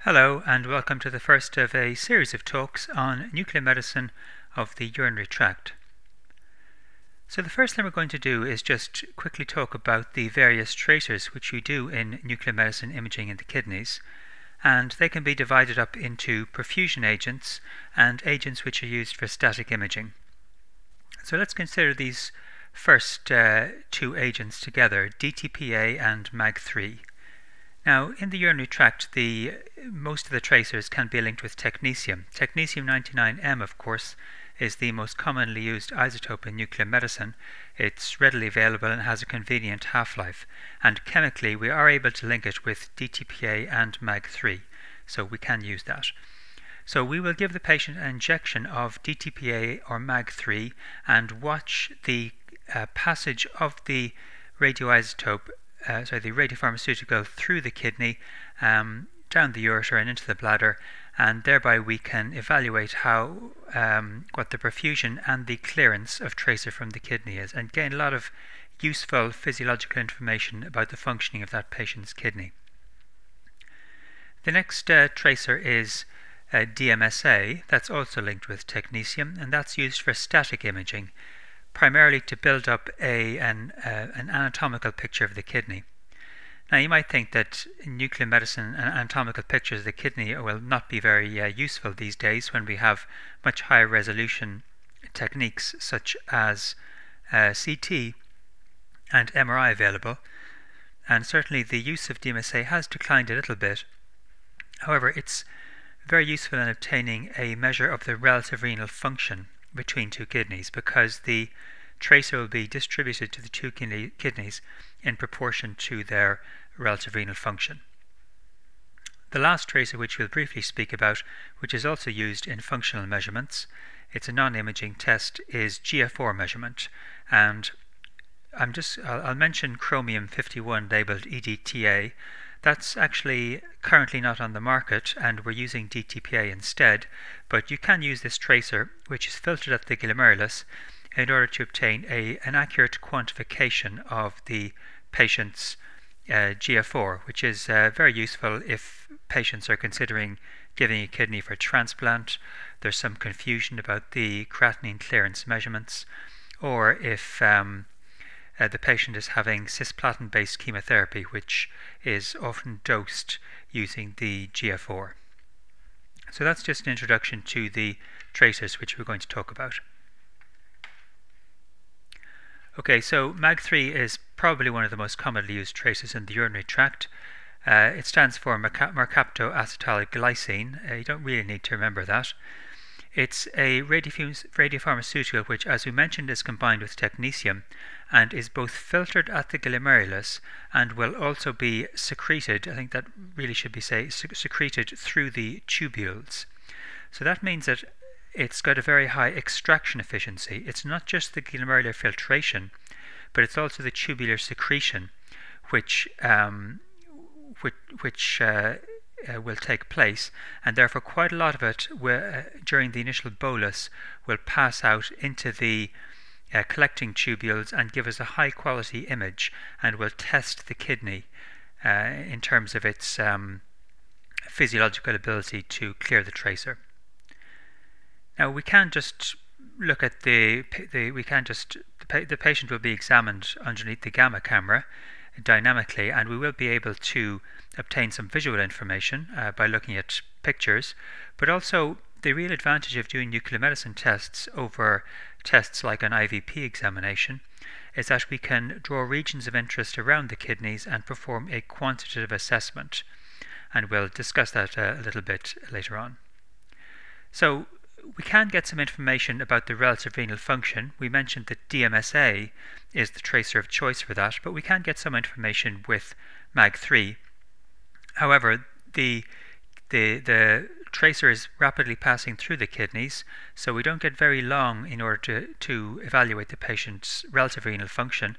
Hello and welcome to the first of a series of talks on nuclear medicine of the urinary tract. So the first thing we're going to do is just quickly talk about the various tracers which we do in nuclear medicine imaging in the kidneys, and they can be divided up into perfusion agents and agents which are used for static imaging. So let's consider these first two agents together, DTPA and Mag3. Now, in the urinary tract, most of the tracers can be linked with technetium. Technetium-99m, of course, is the most commonly used isotope in nuclear medicine. It's readily available and has a convenient half-life. And chemically, we are able to link it with DTPA and Mag3, so we can use that. So we will give the patient an injection of DTPA or Mag3 and watch the passage of the radioisotope the radiopharmaceutical through the kidney, down the ureter and into the bladder, and thereby we can evaluate what the perfusion and the clearance of tracer from the kidney is, and gain a lot of useful physiological information about the functioning of that patient's kidney. The next tracer is DMSA. That's also linked with technetium, and that's used for static imaging, primarily to build up an anatomical picture of the kidney. Now you might think that in nuclear medicine anatomical pictures of the kidney will not be very useful these days when we have much higher resolution techniques such as CT and MRI available, and certainly the use of DMSA has declined a little bit. However, it's very useful in obtaining a measure of the relative renal function between two kidneys, because the tracer will be distributed to the two kidneys in proportion to their relative renal function. The last tracer which we'll briefly speak about, which is also used in functional measurements, it's a non-imaging test, is GFR measurement, and I'll mention chromium-51 labeled EDTA. That's actually currently not on the market, and we're using DTPA instead, but you can use this tracer, which is filtered at the glomerulus, in order to obtain an accurate quantification of the patient's GFR, which is very useful if patients are considering giving a kidney for transplant, there's some confusion about the creatinine clearance measurements, or if the patient is having cisplatin-based chemotherapy, which is often dosed using the GFR. So that's just an introduction to the tracers which we're going to talk about. Okay, so Mag3 is probably one of the most commonly used tracers in the urinary tract. It stands for mercaptoacetyl glycine. You don't really need to remember that. It's a radiopharmaceutical which, as we mentioned, is combined with technetium and is both filtered at the glomerulus and will also be secreted, I think that really should be secreted through the tubules. So that means that it's got a very high extraction efficiency. It's not just the glomerular filtration, but it's also the tubular secretion which will take place, and therefore quite a lot of it during the initial bolus will pass out into the collecting tubules and give us a high quality image, and will test the kidney in terms of its physiological ability to clear the tracer. Now we can't just look at the patient will be examined underneath the gamma camera dynamically, and we will be able to obtain some visual information by looking at pictures, but also the real advantage of doing nuclear medicine tests over tests like an IVP examination is that we can draw regions of interest around the kidneys and perform a quantitative assessment, and we'll discuss that a little bit later on. So we can get some information about the relative renal function. We mentioned that DMSA is the tracer of choice for that, but we can get some information with Mag3. However, the tracer is rapidly passing through the kidneys, so we don't get very long in order to evaluate the patient's relative renal function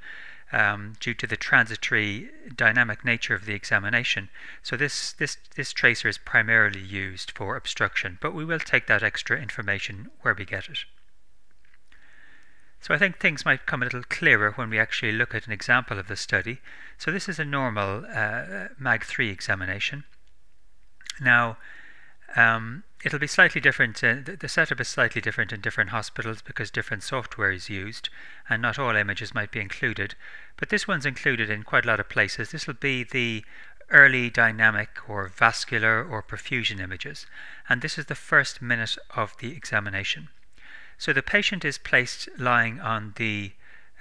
due to the transitory dynamic nature of the examination. So this tracer is primarily used for obstruction, but we will take that extra information where we get it. So I think things might come a little clearer when we actually look at an example of the study. So this is a normal Mag3 examination. Now, it'll be slightly different, the setup is slightly different in different hospitals because different software is used and not all images might be included, but this one's included in quite a lot of places. This will be the early dynamic or vascular or perfusion images, and this is the first minute of the examination. So the patient is placed lying on the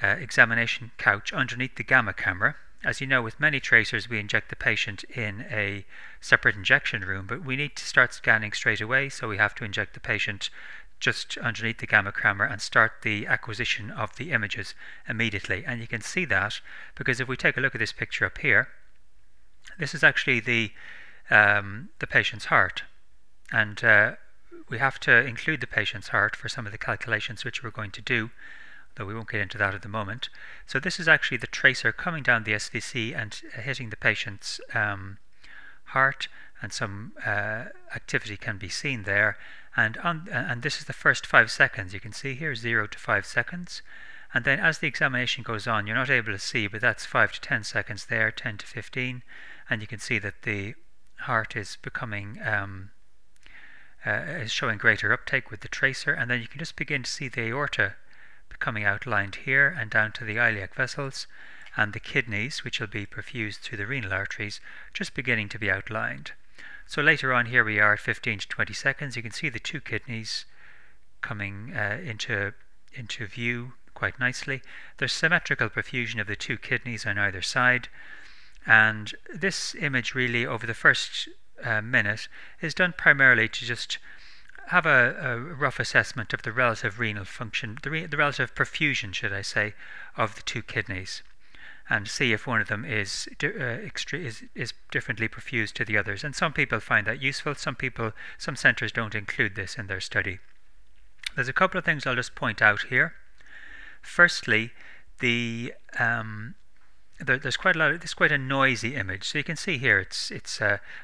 examination couch underneath the gamma camera. As you know, with many tracers we inject the patient in a separate injection room, but we need to start scanning straight away, so we have to inject the patient just underneath the gamma camera and start the acquisition of the images immediately. And you can see that because if we take a look at this picture up here, this is actually the patient's heart, and we have to include the patient's heart for some of the calculations which we're going to do, though we won't get into that at the moment. So this is actually the tracer coming down the SVC and hitting the patient's heart, and some activity can be seen there. And this is the first 5 seconds. You can see here 0 to 5 seconds. And then as the examination goes on, you're not able to see, but that's 5 to 10 seconds there, 10 to 15. And you can see that the heart is becoming is showing greater uptake with the tracer. And then you can just begin to see the aorta becoming outlined here and down to the iliac vessels, and the kidneys, which will be perfused through the renal arteries, just beginning to be outlined. So later on, here we are at 15 to 20 seconds. You can see the two kidneys coming into view quite nicely. There's symmetrical perfusion of the two kidneys on either side, and this image really over the first minute is done primarily to just have a rough assessment of the relative renal function, the relative perfusion, should I say, of the two kidneys, and see if one of them is differently perfused to the others. And some people find that useful. Some centres don't include this in their study. There's a couple of things I'll just point out here. Firstly, there's quite a lot. This is quite a noisy image. So you can see here it's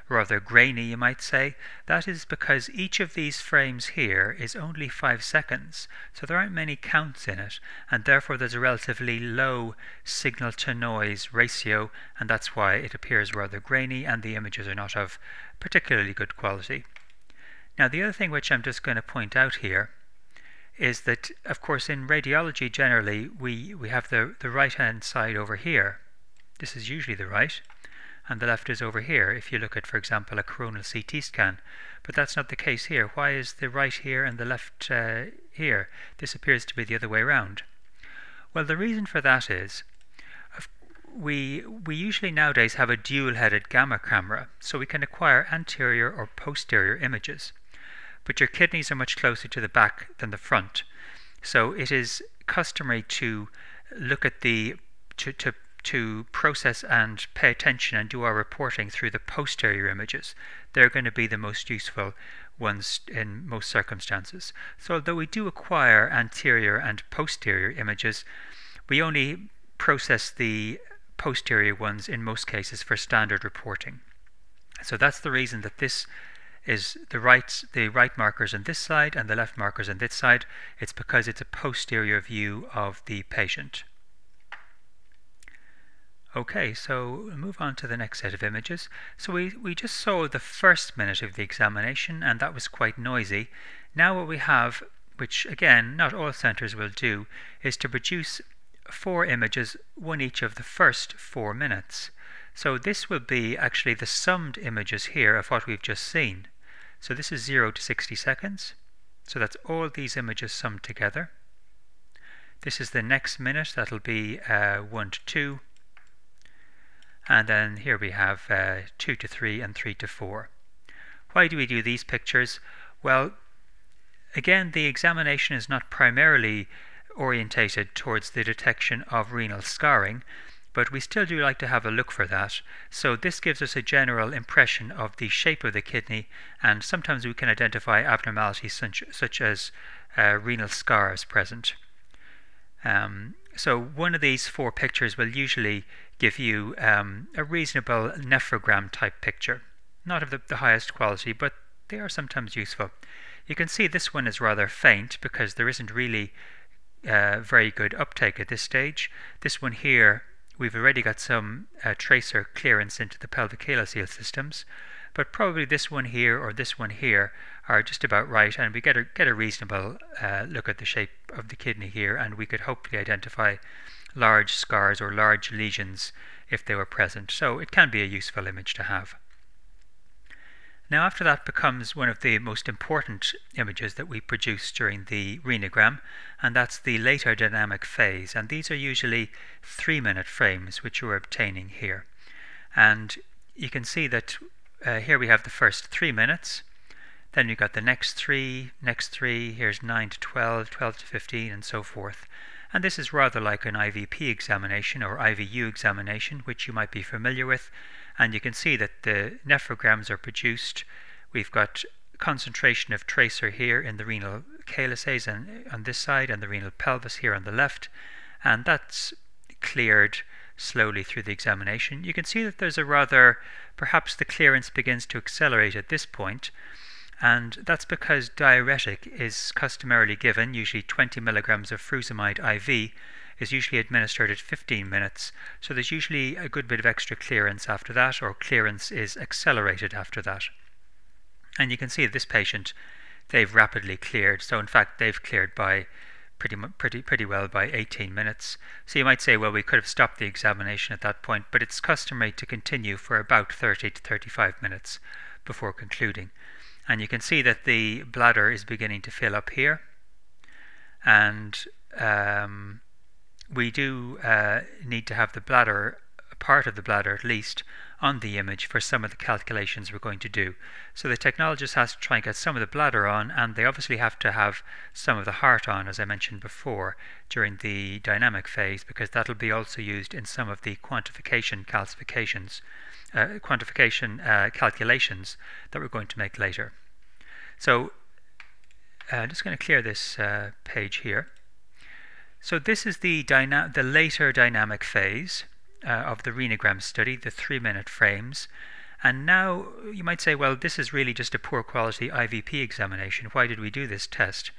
rather grainy, you might say. That is because each of these frames here is only 5 seconds, so there aren't many counts in it, and therefore there's a relatively low signal to noise ratio, and that's why it appears rather grainy and the images are not of particularly good quality. Now, the other thing which I'm just going to point out here is that, of course, in radiology generally we have the right hand side over here. This is usually the right, and the left is over here if you look at, for example, a coronal CT scan. But that's not the case here. Why is the right here and the left here? This appears to be the other way around. Well, the reason for that is we usually nowadays have a dual-headed gamma camera, so we can acquire anterior or posterior images. But your kidneys are much closer to the back than the front, so it is customary to look at to process and pay attention and do our reporting through the posterior images. They're going to be the most useful ones in most circumstances. So although we do acquire anterior and posterior images, we only process the posterior ones in most cases for standard reporting. So that's the reason that this is the right markers on this side and the left markers on this side. It's because it's a posterior view of the patient. Okay, so we'll move on to the next set of images. So we just saw the first minute of the examination, and that was quite noisy. Now what we have, which again not all centres will do, is to produce 4 images, one each of the first 4 minutes. So this will be actually the summed images here of what we've just seen. So this is 0 to 60 seconds. So that's all these images summed together. This is the next minute, that'll be 1 to 2. And then here we have 2 to 3 and 3 to 4. Why do we do these pictures? Well, again, the examination is not primarily orientated towards the detection of renal scarring, but we still do like to have a look for that. So this gives us a general impression of the shape of the kidney, and sometimes we can identify abnormalities such as renal scars present. So one of these 4 pictures will usually give you a reasonable nephrogram type picture. Not of the highest quality, but they are sometimes useful. You can see this one is rather faint because there isn't really very good uptake at this stage. This one here, we've already got some tracer clearance into the pelvic calyceal systems, but probably this one here or this one here are just about right, and we get a reasonable look at the shape of the kidney here, and we could hopefully identify large scars or large lesions if they were present. So it can be a useful image to have. Now after that becomes one of the most important images that we produce during the renogram, and that's the later dynamic phase, and these are usually 3-minute frames which we're obtaining here. And you can see that here we have the first 3 minutes, then we've got the next three, here's 9 to 12, 12 to 15 and so forth. And this is rather like an IVP examination or IVU examination, which you might be familiar with. And you can see that the nephrograms are produced. We've got concentration of tracer here in the renal calyces and on this side, and the renal pelvis here on the left, and that's cleared slowly through the examination. You can see that there's a rather, perhaps the clearance begins to accelerate at this point, and that's because diuretic is customarily given, usually 20 milligrams of furosemide IV is usually administered at 15 minutes, so there's usually a good bit of extra clearance after that, or clearance is accelerated after that. And you can see this patient, they've rapidly cleared, so in fact they've cleared by pretty well by 18 minutes. So you might say, well, we could have stopped the examination at that point, but it's customary to continue for about 30 to 35 minutes before concluding. And you can see that the bladder is beginning to fill up here, and we do need to have the bladder, a part of the bladder at least, on the image for some of the calculations we're going to do. So the technologist has to try and get some of the bladder on, and they obviously have to have some of the heart on, as I mentioned before, during the dynamic phase, because that'll be also used in some of the quantification calcifications, calculations that we're going to make later. So I'm just going to clear this page here. So this is the later dynamic phase of the renogram study, the 3-minute frames. And now you might say, well, this is really just a poor quality IVP examination. Why did we do this test?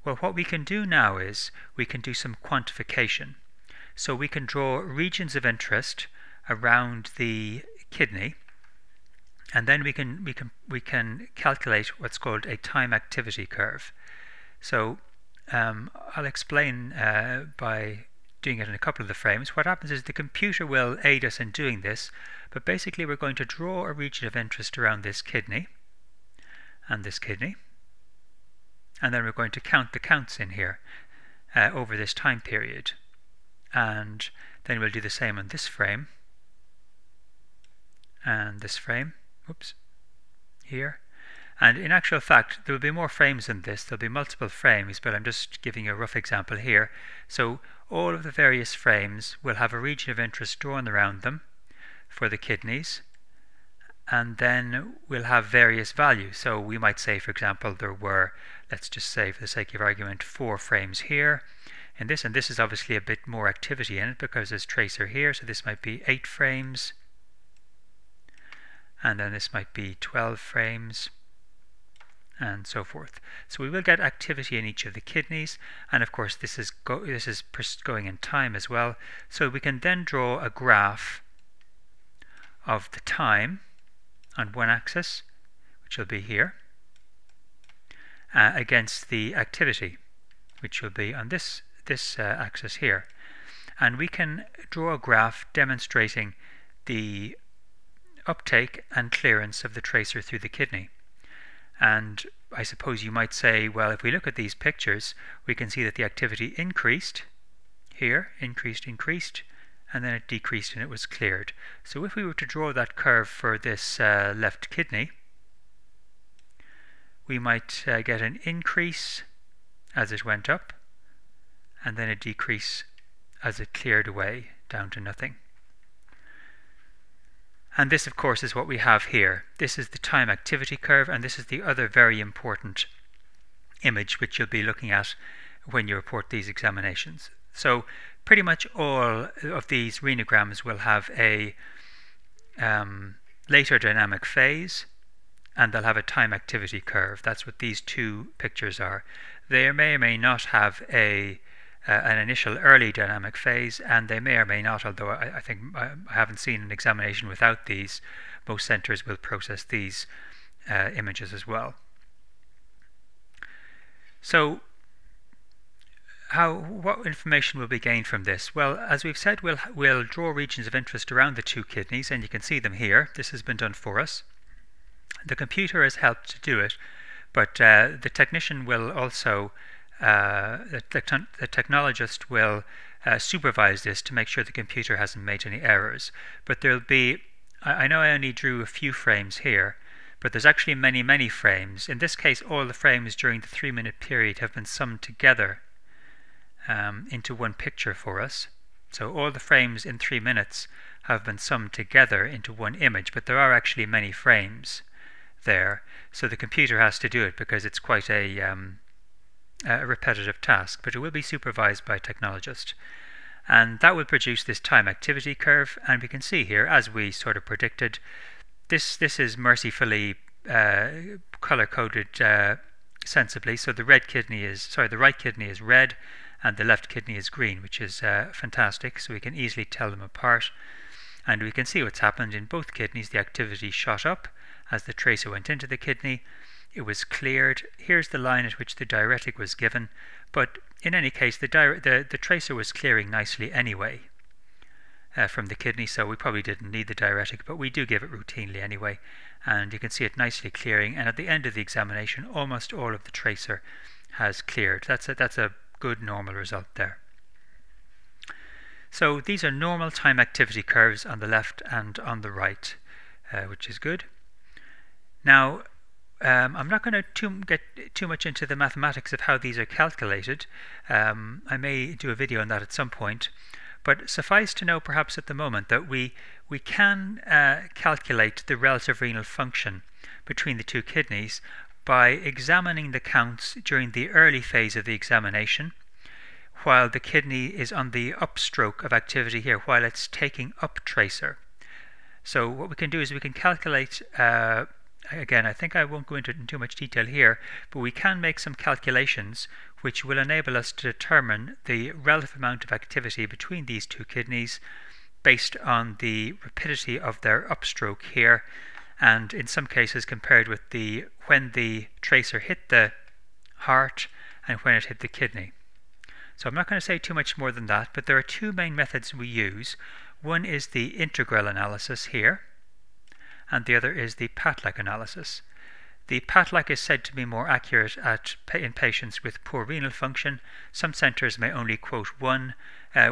Well, what we can do now is we can do some quantification. So we can draw regions of interest around the kidney, and then we can calculate what's called a time activity curve. So I'll explain by doing it in a couple of the frames. What happens is the computer will aid us in doing this, but basically we're going to draw a region of interest around this kidney and this kidney, and then we're going to count the counts in here over this time period, and then we'll do the same on this frame and this frame, oops, here. And in actual fact, there will be more frames than this. There'll be multiple frames, but I'm just giving you a rough example here. So all of the various frames will have a region of interest drawn around them for the kidneys, and then we'll have various values. So we might say, for example, there were, let's just say for the sake of argument, 4 frames here in this, and this is obviously a bit more activity in it because there's tracer here, so this might be 8 frames, and then this might be 12 frames, and so forth. So we will get activity in each of the kidneys, and of course this is going in time as well. So we can then draw a graph of the time on one axis, which will be here, against the activity, which will be on this axis here. And we can draw a graph demonstrating the uptake and clearance of the tracer through the kidney. And I suppose you might say, well, if we look at these pictures, we can see that the activity increased here, increased, and then it decreased and it was cleared. So if we were to draw that curve for this left kidney, we might get an increase as it went up, and then a decrease as it cleared away down to nothing. And this, of course, is what we have here. This is the time activity curve, and this is the other very important image which you'll be looking at when you report these examinations. So pretty much all of these renograms will have a later dynamic phase, and they'll have a time activity curve. That's what these two pictures are. They may or may not have an initial early dynamic phase, and they may or may not, although I think I haven't seen an examination without these, most centers will process these images as well. So what information will be gained from this? Well, as we've said, we'll draw regions of interest around the two kidneys, and you can see them here. This has been done for us. The computer has helped to do it, but the technician will also, the technologist will supervise this to make sure the computer hasn't made any errors. But there'll be, I know I only drew a few frames here, but there's actually many frames. In this case, all the frames during the 3-minute period have been summed together into one picture for us. So all the frames in 3 minutes have been summed together into one image, but there are actually many frames there. So the computer has to do it because it's quite a repetitive task, but it will be supervised by a technologist. And that will produce this time activity curve, and we can see here, as we sort of predicted, this is mercifully color-coded sensibly. So the right kidney is red, and the left kidney is green, which is fantastic. So we can easily tell them apart, and we can see what's happened in both kidneys. The activity shot up as the tracer went into the kidney. It was cleared. Here's the line at which the diuretic was given, but in any case, the tracer was clearing nicely anyway from the kidney, so we probably didn't need the diuretic, but we do give it routinely anyway, and you can see it nicely clearing. And at the end of the examination, almost all of the tracer has cleared. That's a good normal result there. So these are normal time activity curves on the left and on the right, which is good. Now, I'm not going to get too much into the mathematics of how these are calculated. I may do a video on that at some point, but suffice to know perhaps at the moment that we can calculate the relative renal function between the two kidneys by examining the counts during the early phase of the examination, while the kidney is on the upstroke of activity here, while it's taking up tracer. So what we can do is we can calculate, again, I think I won't go into too much detail here, but we can make some calculations which will enable us to determine the relative amount of activity between these two kidneys based on the rapidity of their upstroke here, and in some cases compared with when the tracer hit the heart and when it hit the kidney. So I'm not going to say too much more than that, but there are two main methods we use. One is the integral analysis here, and the other is the PATLAC analysis. The PATLAC is said to be more accurate in patients with poor renal function. Some centres may only quote one,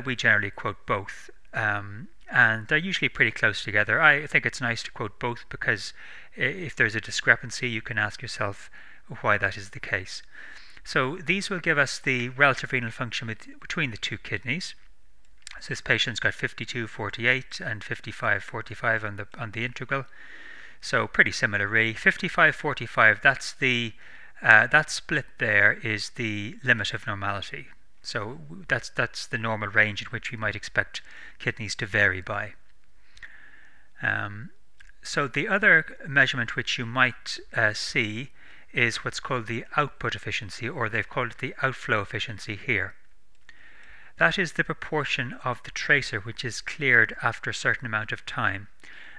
we generally quote both. And they're usually pretty close together. I think it's nice to quote both because if there's a discrepancy, you can ask yourself why that is the case. So these will give us the relative renal function between the two kidneys. So this patient's got 52/48 and 55/45 on the integral. So pretty similar really. 55/45, that's that split there is the limit of normality. So that's the normal range in which we might expect kidneys to vary by. So the other measurement which you might see is what's called the output efficiency, or they've called it the outflow efficiency here. That is the proportion of the tracer which is cleared after a certain amount of time.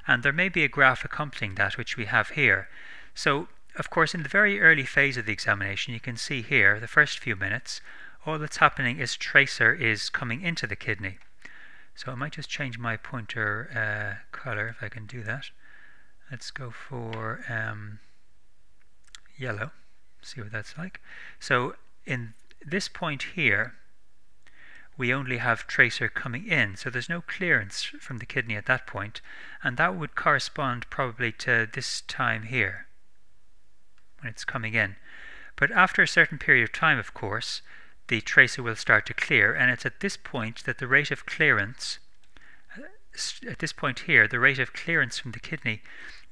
And there may be a graph accompanying that, which we have here. So, of course, in the very early phase of the examination, you can see here, the first few minutes, all that's happening is tracer is coming into the kidney. So I might just change my pointer color if I can do that. Let's go for yellow, see what that's like. So in this point here, we only have tracer coming in, so there's no clearance from the kidney at that point, and that would correspond probably to this time here when it's coming in. But after a certain period of time, of course, the tracer will start to clear, and it's at this point that the rate of clearance, at this point here, the rate of clearance from the kidney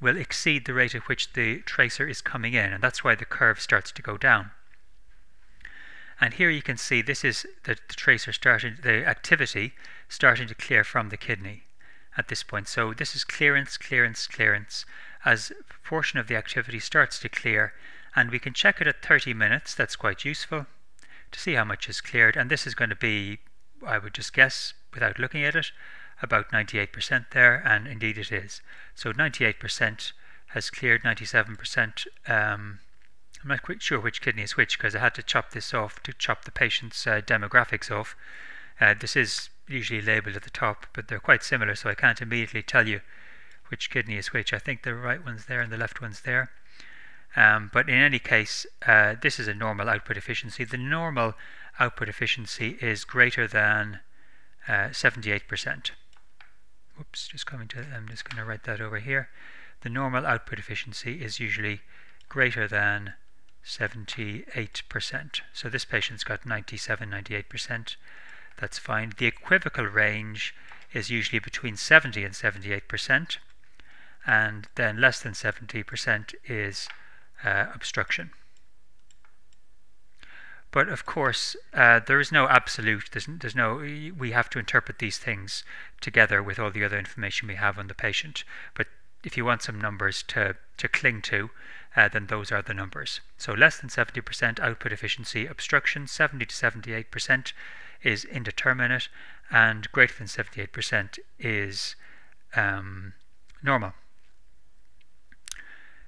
will exceed the rate at which the tracer is coming in, and that's why the curve starts to go down. And here you can see this is the tracer starting, the activity starting to clear from the kidney at this point. So this is clearance, clearance, clearance as a proportion of the activity starts to clear, and we can check it at 30 minutes. That's quite useful to see how much is cleared, and this is going to be, I would just guess without looking at it, about 98% there, and indeed it is. So 98% has cleared, 97%. I'm not quite sure which kidney is which because I had to chop this off to chop the patient's demographics off. This is usually labelled at the top, but they're quite similar, so I can't immediately tell you which kidney is which. I think the right one's there and the left one's there. But in any case, this is a normal output efficiency. The normal output efficiency is greater than 78%. Whoops, I'm just going to write that over here. The normal output efficiency is usually greater than 78%. So this patient's got 97, 98%. That's fine. The equivocal range is usually between 70 and 78%, and then less than 70% is obstruction. But of course, there is no absolute. There's no. We have to interpret these things together with all the other information we have on the patient. But if you want some numbers to cling to, then those are the numbers. So less than 70% output efficiency obstruction, 70 to 78% is indeterminate, and greater than 78% is normal.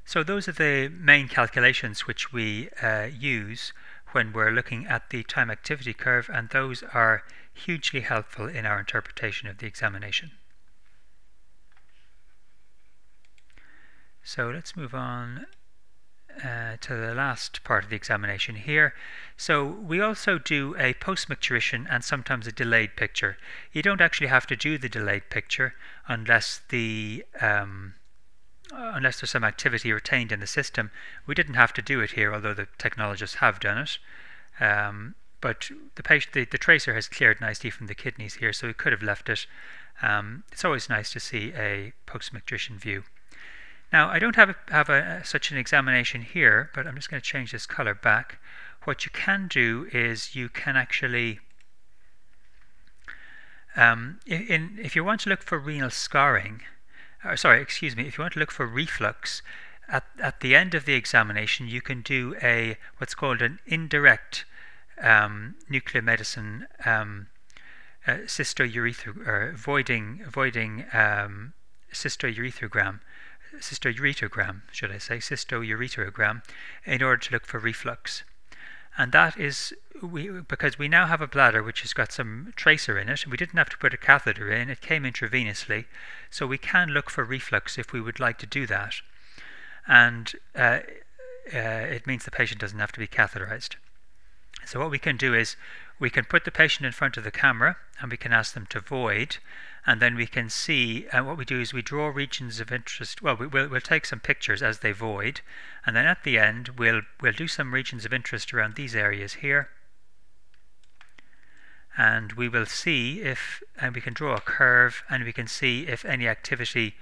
So those are the main calculations which we use when we're looking at the time activity curve, and those are hugely helpful in our interpretation of the examination. So let's move on to the last part of the examination here. So we also do a post-micturition and sometimes a delayed picture. You don't actually have to do the delayed picture unless unless there's some activity retained in the system. We didn't have to do it here, although the technologists have done it. But the tracer has cleared nicely from the kidneys here, so we could have left it. It's always nice to see a post-micturition view. Now, I don't have such an examination here, but I'm just going to change this color back. What you can do is you can actually, if you want to look for renal scarring, if you want to look for reflux, at the end of the examination you can do what's called an indirect nuclear medicine cystourethrogram, in order to look for reflux. And that is because we now have a bladder which has got some tracer in it, and we didn't have to put a catheter in, it came intravenously, so we can look for reflux if we would like to do that. And it means the patient doesn't have to be catheterized. So what we can do is we can put the patient in front of the camera and we can ask them to void, and then we can see, and what we do is we draw regions of interest. Well, we'll take some pictures as they void, and then at the end we'll do some regions of interest around these areas here, and we will see and we can draw a curve, and we can see if any activity,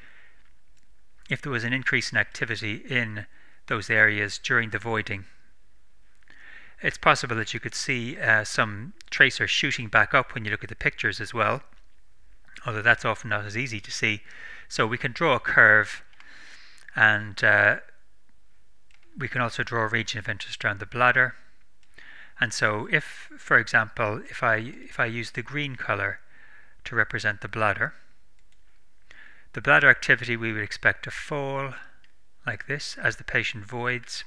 if there was an increase in activity in those areas during the voiding. It's possible that you could see some tracer shooting back up when you look at the pictures as well, although that's often not as easy to see. So we can draw a curve, and we can also draw a region of interest around the bladder. And so if, for example, if I use the green color to represent the bladder activity we would expect to fall like this as the patient voids.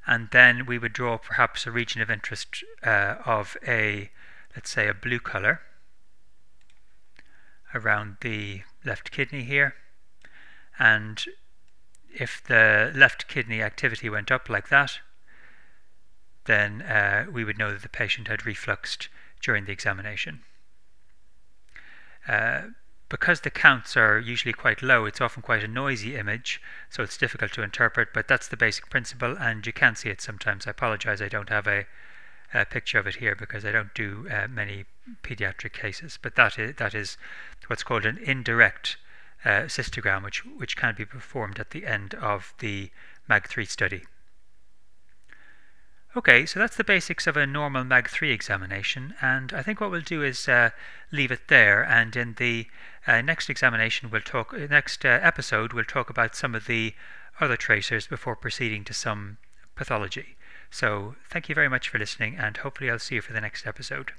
And then we would draw perhaps a region of interest of let's say a blue color around the left kidney here. And if the left kidney activity went up like that, then we would know that the patient had refluxed during the examination. Because the counts are usually quite low, it's often quite a noisy image, so it's difficult to interpret, but that's the basic principle, and you can see it sometimes. I apologize, I don't have a picture of it here because I don't do many pediatric cases, but that is what's called an indirect cystogram, which can be performed at the end of the Mag3 study. Okay, so that's the basics of a normal Mag3 examination, and I think what we'll do is leave it there, and in the next episode we'll talk about some of the other tracers before proceeding to some pathology. So thank you very much for listening, and hopefully I'll see you for the next episode.